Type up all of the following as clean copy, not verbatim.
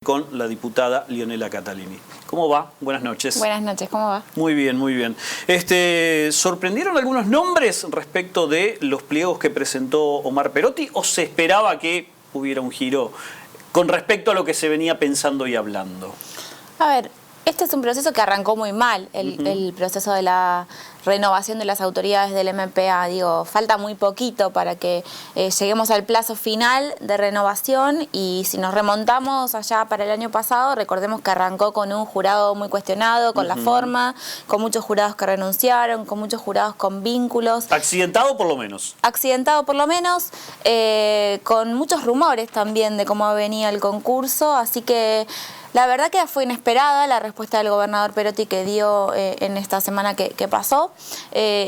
Con la diputada Leonela Catalini. ¿Cómo va? Buenas noches. Buenas noches, ¿cómo va? Muy bien, muy bien. ¿Sorprendieron algunos nombres respecto de los pliegos que presentó Omar Perotti o se esperaba que hubiera un giro con respecto a lo que se venía pensando y hablando? A ver, este es un proceso que arrancó muy mal, el proceso de la renovación de las autoridades del MPA. Digo, falta muy poquito para que lleguemos al plazo final de renovación, y si nos remontamos allá para el año pasado, recordemos que arrancó con un jurado muy cuestionado, con la forma, con muchos jurados que renunciaron, con muchos jurados con vínculos. Accidentado por lo menos. Accidentado por lo menos, con muchos rumores también de cómo venía el concurso, así que la verdad que fue inesperada la respuesta del gobernador Perotti que dio en esta semana que pasó,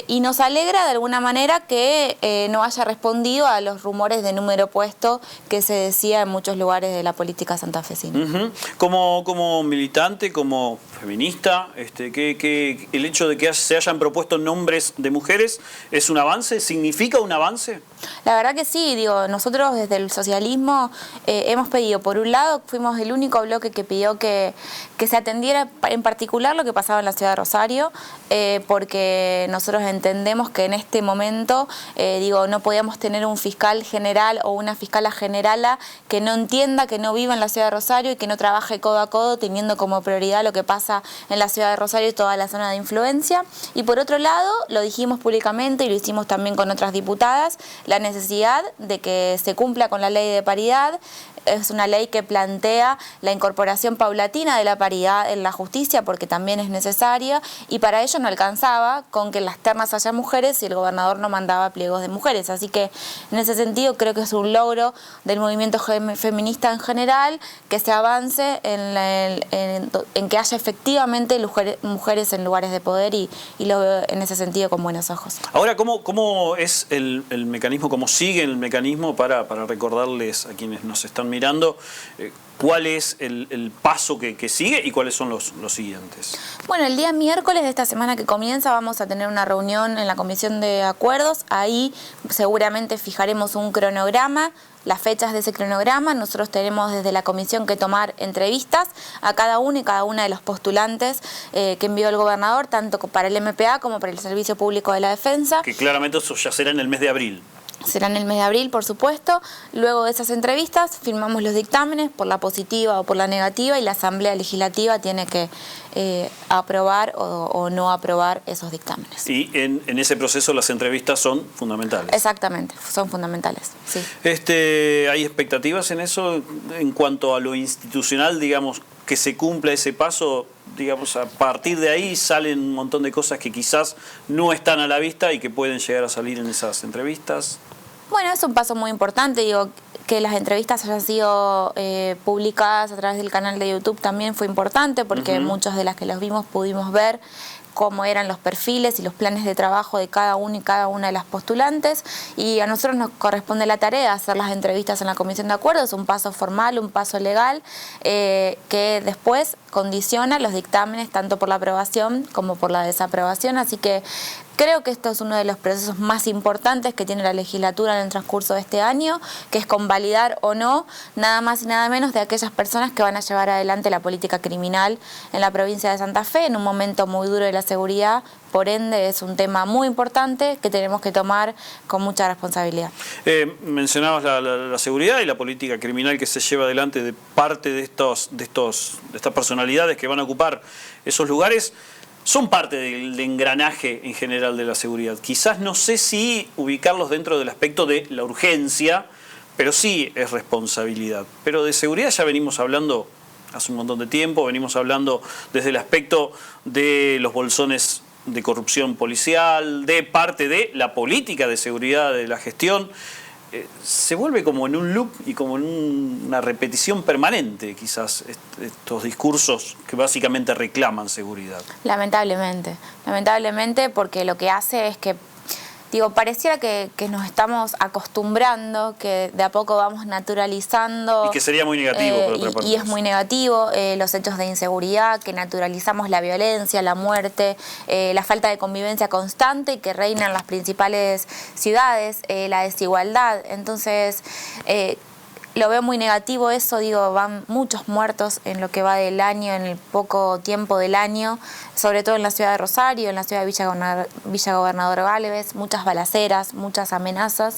y nos alegra de alguna manera que no haya respondido a los rumores de número puesto que se decía en muchos lugares de la política santafesina. Como militante, como feminista, que el hecho de que se hayan propuesto nombres de mujeres es un avance, ¿significa un avance? La verdad que sí, digo, nosotros desde el socialismo hemos pedido, por un lado, fuimos el único bloque que pidió que se atendiera en particular lo que pasaba en la ciudad de Rosario, porque nosotros entendemos que en este momento, no podíamos tener un fiscal general o una fiscala generala que no entienda, que no viva en la ciudad de Rosario y que no trabaje codo a codo teniendo como prioridad lo que pasa en la ciudad de Rosario y toda la zona de influencia. Y por otro lado, lo dijimos públicamente y lo hicimos también con otras diputadas, la necesidad de que se cumpla con la ley de paridad. Es una ley que plantea la incorporación paulatina de la paridad en la justicia, porque también es necesaria, y para ello no alcanzaba con que en las ternas haya mujeres y el gobernador no mandaba pliegos de mujeres. Así que en ese sentido creo que es un logro del movimiento feminista en general que se avance en que haya efectivamente mujeres en lugares de poder, y lo veo en ese sentido con buenos ojos. Ahora, ¿cómo es el mecanismo, cómo sigue el mecanismo para recordarles a quienes nos están mirando cuál es el paso que sigue y cuáles son los siguientes? Bueno, el día miércoles de esta semana que comienza vamos a tener una reunión en la Comisión de Acuerdos. Ahí seguramente fijaremos un cronograma, las fechas de ese cronograma. Nosotros tenemos desde la comisión que tomar entrevistas a cada uno y cada una de los postulantes que envió el gobernador, tanto para el MPA como para el Servicio Público de la Defensa. Que claramente eso ya será en el mes de abril. Será en el mes de abril, por supuesto. Luego de esas entrevistas firmamos los dictámenes por la positiva o por la negativa, y la Asamblea Legislativa tiene que aprobar o no aprobar esos dictámenes. Y en ese proceso las entrevistas son fundamentales. Exactamente, son fundamentales, sí. ¿Hay expectativas en eso en cuanto a lo institucional, digamos, que se cumpla ese paso? Digamos, a partir de ahí salen un montón de cosas que quizás no están a la vista y que pueden llegar a salir en esas entrevistas. Bueno, es un paso muy importante, que las entrevistas hayan sido publicadas a través del canal de YouTube también fue importante, porque muchas de las que los vimos pudimos ver cómo eran los perfiles y los planes de trabajo de cada uno y cada una de las postulantes, y a nosotros nos corresponde la tarea de hacer las entrevistas en la Comisión de Acuerdos, un paso formal, un paso legal, que después condiciona los dictámenes tanto por la aprobación como por la desaprobación. Así que creo que esto es uno de los procesos más importantes que tiene la legislatura en el transcurso de este año, que es convalidar o no, nada más y nada menos, de aquellas personas que van a llevar adelante la política criminal en la provincia de Santa Fe, en un momento muy duro de la seguridad. Por ende, es un tema muy importante que tenemos que tomar con mucha responsabilidad. Mencionabas la seguridad y la política criminal que se lleva adelante de parte de estas personalidades que van a ocupar esos lugares. Son parte del engranaje en general de la seguridad. Quizás no sé si ubicarlos dentro del aspecto de la urgencia, pero sí es responsabilidad. Pero de seguridad ya venimos hablando hace un montón de tiempo, venimos hablando desde el aspecto de los bolsones de corrupción policial, de parte de la política de seguridad, de la gestión. Se vuelve como en un loop y como en una repetición permanente, quizás, estos discursos que básicamente reclaman seguridad. Lamentablemente, porque lo que hace es que, pareciera que nos estamos acostumbrando, que de a poco vamos naturalizando. Y que sería muy negativo, por otra parte. Y es muy negativo, los hechos de inseguridad, que naturalizamos la violencia, la muerte, la falta de convivencia constante que reina en las principales ciudades, la desigualdad. Entonces, lo veo muy negativo eso, digo, van muchos muertos en lo que va del año, en el poco tiempo del año, sobre todo en la ciudad de Rosario, en la ciudad de Villa Gobernador Galvez, muchas balaceras, muchas amenazas,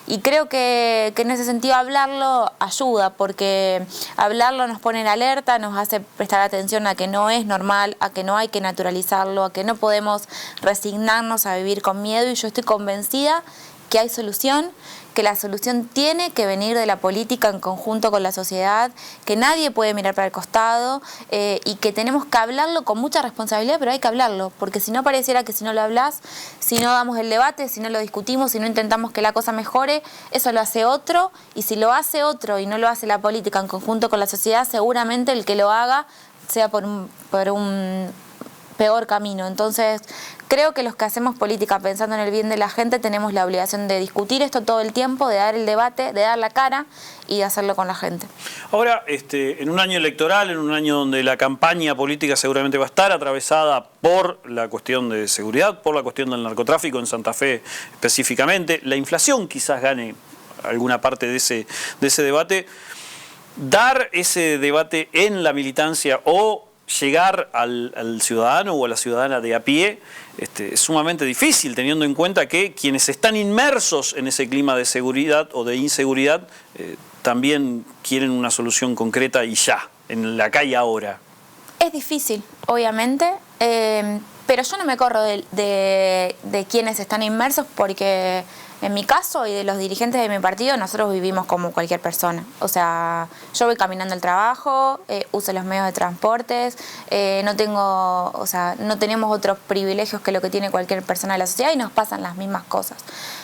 y creo que en ese sentido hablarlo ayuda, porque hablarlo nos pone en alerta, nos hace prestar atención a que no es normal, a que no hay que naturalizarlo, a que no podemos resignarnos a vivir con miedo, y yo estoy convencida que hay solución, que la solución tiene que venir de la política en conjunto con la sociedad, que nadie puede mirar para el costado, y que tenemos que hablarlo con mucha responsabilidad, pero hay que hablarlo, porque si no pareciera que si no lo hablas, si no damos el debate, si no lo discutimos, si no intentamos que la cosa mejore, eso lo hace otro, y si lo hace otro y no lo hace la política en conjunto con la sociedad, seguramente el que lo haga sea por un peor camino. Entonces, creo que los que hacemos política pensando en el bien de la gente tenemos la obligación de discutir esto todo el tiempo, de dar el debate, de dar la cara y de hacerlo con la gente. Ahora, en un año electoral, en un año donde la campaña política seguramente va a estar atravesada por la cuestión de seguridad, por la cuestión del narcotráfico en Santa Fe específicamente, la inflación quizás gane alguna parte de ese debate, dar ese debate en la militancia o llegar al ciudadano o a la ciudadana de a pie es sumamente difícil, teniendo en cuenta que quienes están inmersos en ese clima de seguridad o de inseguridad también quieren una solución concreta y ya, en la calle ahora. Es difícil, obviamente, pero yo no me corro de quienes están inmersos, porque en mi caso y de los dirigentes de mi partido, nosotros vivimos como cualquier persona. O sea, yo voy caminando al trabajo, uso los medios de transportes, no tenemos otros privilegios que lo que tiene cualquier persona de la sociedad, y nos pasan las mismas cosas.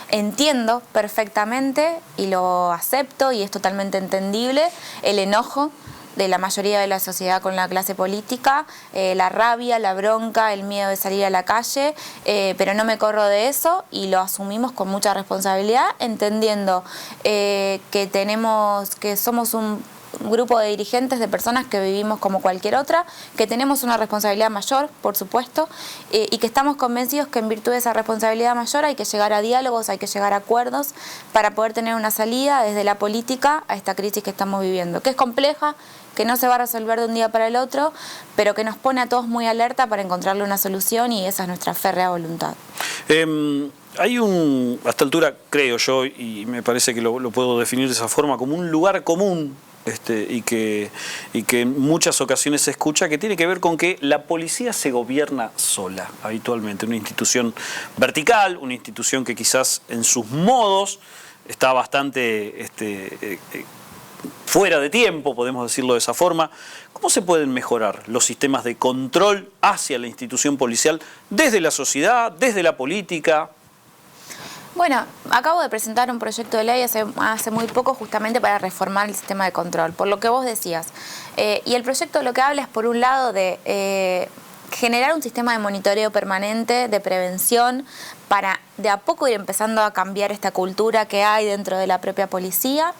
Entiendo perfectamente y lo acepto, y es totalmente entendible el enojo de la mayoría de la sociedad con la clase política, la rabia, la bronca, el miedo de salir a la calle, pero no me corro de eso y lo asumimos con mucha responsabilidad, entendiendo que somos un grupo de dirigentes, de personas que vivimos como cualquier otra, que tenemos una responsabilidad mayor, por supuesto, y que estamos convencidos que en virtud de esa responsabilidad mayor hay que llegar a diálogos, hay que llegar a acuerdos para poder tener una salida desde la política a esta crisis que estamos viviendo, que es compleja, que no se va a resolver de un día para el otro, pero que nos pone a todos muy alerta para encontrarle una solución, y esa es nuestra férrea voluntad. Hay a esta altura, creo yo, y me parece que lo puedo definir de esa forma, como un lugar común, y que en muchas ocasiones se escucha, que tiene que ver con que la policía se gobierna sola, habitualmente, una institución vertical, una institución que quizás en sus modos está bastante fuera de tiempo, podemos decirlo de esa forma. ¿Cómo se pueden mejorar los sistemas de control hacia la institución policial desde la sociedad, desde la política? Bueno, acabo de presentar un proyecto de ley hace muy poco, justamente para reformar el sistema de control, por lo que vos decías. Y el proyecto lo que habla es, por un lado, de generar un sistema de monitoreo permanente, de prevención, para de a poco ir empezando a cambiar esta cultura que hay dentro de la propia policía,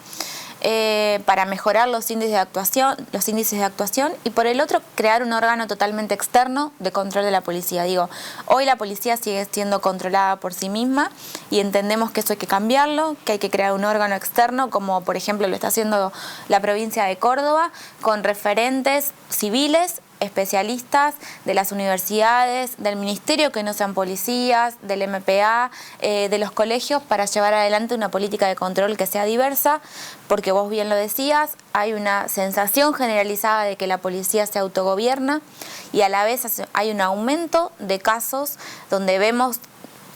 para mejorar los índices de actuación, y por el otro crear un órgano totalmente externo de control de la policía. Digo, hoy la policía sigue siendo controlada por sí misma, y entendemos que eso hay que cambiarlo, que hay que crear un órgano externo, como por ejemplo lo está haciendo la provincia de Córdoba, con referentes civiles, especialistas de las universidades, del ministerio que no sean policías, del MPA, de los colegios, para llevar adelante una política de control que sea diversa, porque vos bien lo decías, hay una sensación generalizada de que la policía se autogobierna, y a la vez hay un aumento de casos donde vemos,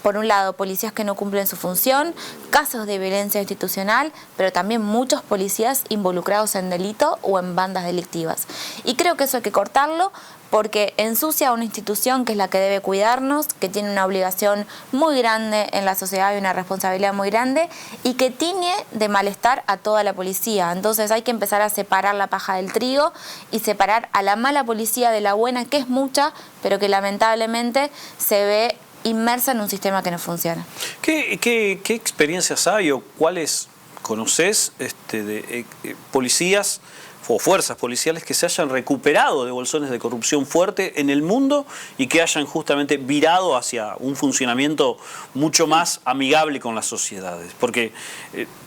por un lado, policías que no cumplen su función, casos de violencia institucional, pero también muchos policías involucrados en delito o en bandas delictivas. Y creo que eso hay que cortarlo, porque ensucia a una institución que es la que debe cuidarnos, que tiene una obligación muy grande en la sociedad y una responsabilidad muy grande, y que tiñe de malestar a toda la policía. Entonces hay que empezar a separar la paja del trigo y separar a la mala policía de la buena, que es mucha, pero que lamentablemente se ve inmersa en un sistema que no funciona. ¿Qué experiencias hay o cuáles conoces de policías o fuerzas policiales que se hayan recuperado de bolsones de corrupción fuerte en el mundo y que hayan justamente virado hacia un funcionamiento mucho más amigable con las sociedades. Porque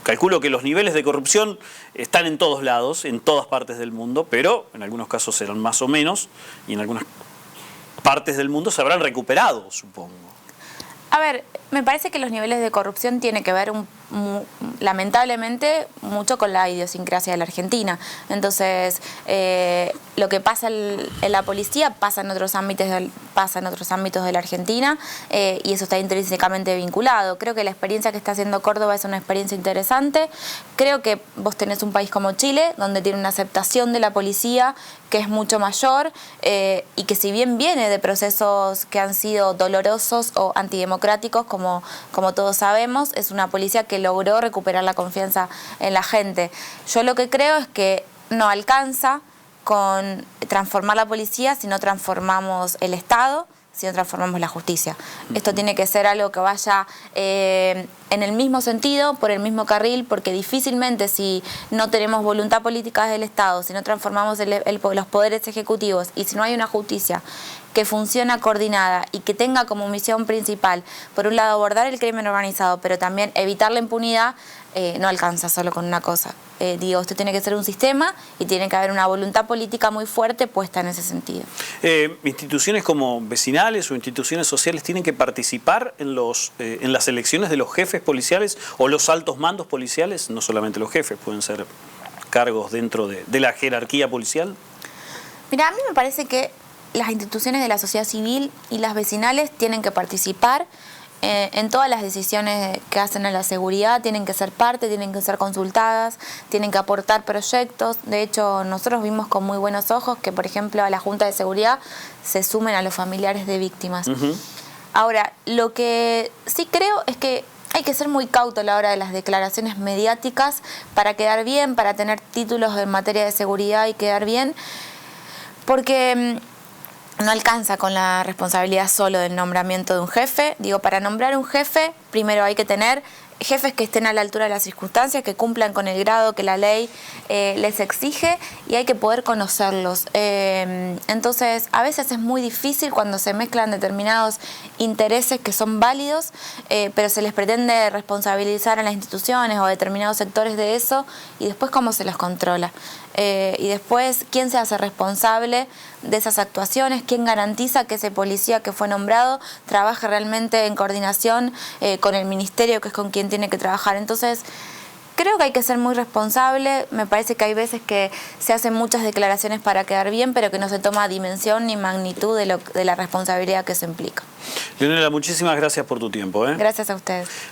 calculo que los niveles de corrupción están en todos lados, en todas partes del mundo, pero en algunos casos serán más o menos y en algunas partes del mundo se habrán recuperado, supongo. A ver, me parece que los niveles de corrupción tienen que ver lamentablemente mucho con la idiosincrasia de la Argentina. Entonces, lo que pasa en la policía pasa en otros ámbitos de la Argentina, y eso está intrínsecamente vinculado. Creo que la experiencia que está haciendo Córdoba es una experiencia interesante. Creo que vos tenés un país como Chile, donde tiene una aceptación de la policía que es mucho mayor, y que si bien viene de procesos que han sido dolorosos o antidemocráticos, como todos sabemos, es una policía que logró recuperar la confianza en la gente. Yo lo que creo es que no alcanza con transformar la policía si no transformamos el Estado, si no transformamos la justicia. Esto tiene que ser algo que vaya en el mismo sentido, por el mismo carril, porque difícilmente, si no tenemos voluntad política del Estado, si no transformamos los poderes ejecutivos y si no hay una justicia que funciona coordinada y que tenga como misión principal, por un lado, abordar el crimen organizado, pero también evitar la impunidad, no alcanza solo con una cosa. Esto tiene que ser un sistema y tiene que haber una voluntad política muy fuerte puesta en ese sentido. ¿Instituciones como vecinales o instituciones sociales tienen que participar en las elecciones de los jefes policiales o los altos mandos policiales? No solamente los jefes, pueden ser cargos dentro de la jerarquía policial. Mira, a mí me parece que las instituciones de la sociedad civil y las vecinales tienen que participar en todas las decisiones que hacen a la seguridad, tienen que ser parte, tienen que ser consultadas, tienen que aportar proyectos. De hecho, nosotros vimos con muy buenos ojos que, por ejemplo, a la Junta de Seguridad se sumen a los familiares de víctimas. Ahora, lo que sí creo es que hay que ser muy cauto a la hora de las declaraciones mediáticas para quedar bien, para tener títulos en materia de seguridad y quedar bien, porque no alcanza con la responsabilidad solo del nombramiento de un jefe. Para nombrar un jefe, primero hay que tener jefes que estén a la altura de las circunstancias, que cumplan con el grado que la ley les exige, y hay que poder conocerlos. Entonces, a veces es muy difícil cuando se mezclan determinados intereses que son válidos, pero se les pretende responsabilizar a las instituciones o a determinados sectores de eso, y después cómo se los controla. Y después, ¿quién se hace responsable de esas actuaciones? ¿Quién garantiza que ese policía que fue nombrado trabaje realmente en coordinación con el ministerio, que es con quien tiene que trabajar? Entonces, creo que hay que ser muy responsable. Me parece que hay veces que se hacen muchas declaraciones para quedar bien, pero que no se toma dimensión ni magnitud de la responsabilidad que eso implica. Leonela, muchísimas gracias por tu tiempo. Gracias a ustedes.